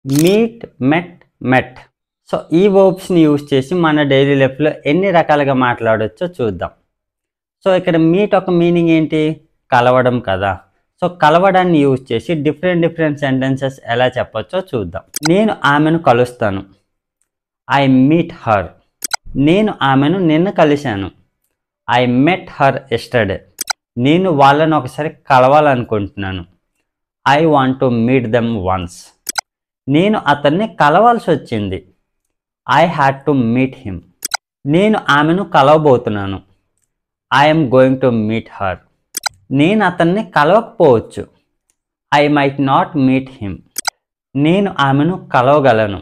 Meet, మెట్, మెట్. So ఈ వర్బ్స్ని use చేసి మన డైలీ లైఫ్లో ఎన్ని రకాలుగా మాట్లాడవచ్చో చూద్దాం. సో ఇక్కడ మీట్ ఒక మీనింగ్ ఏంటి? కలవడం కదా. సో కలవడాన్ని యూజ్ చేసి డిఫరెంట్ సెంటెన్సెస్ ఎలా చెప్పొచ్చో చూద్దాం. నేను ఆమెను కలుస్తాను. I meet her. నేను ఆమెను నిన్న కలిశాను. I met her yesterday. నేను వాళ్ళని ఒకసారి కలవాలనుకుంటున్నాను. I want to meet them once. నేను అతన్ని కలవాల్సి వచ్చింది. I had to meet him. నేను ఆమెను కలవబోతున్నాను. I'm going to meet her. నేను అతన్ని కలవకపోవచ్చు. I might not meet him. నేను ఆమెను కలవగలను.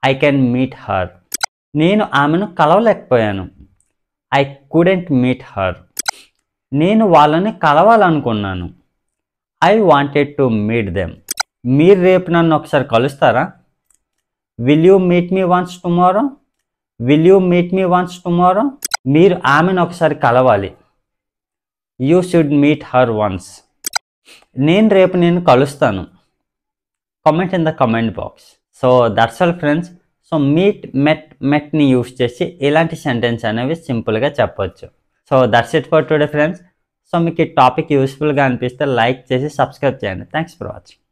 I can meet her. నేను ఆమెను కలవలేకపోయాను. I couldn't meet her. నేను వాళ్ళని కలవాలనుకున్నాను. I wanted to meet them. మీరు రేపు నన్ను ఒకసారి కలుస్తారా? Will you meet me once tomorrow? Will you meet me once tomorrow? మీరు ఆమెను ఒకసారి కలవాలి. You should meet her once. నేను రేపు నేను కలుస్తాను. Comment in the comment box. So that's all friends. So meet, met, మెట్ని యూస్ చేసి ఇలాంటి సెంటెన్స్ అనేవి సింపుల్గా చెప్పొచ్చు. So that's it for today friends. So మీకు ఈ టాపిక్ యూస్ఫుల్గా అనిపిస్తే లైక్ చేసి సబ్స్క్రైబ్ చేయండి. Thanks for watching.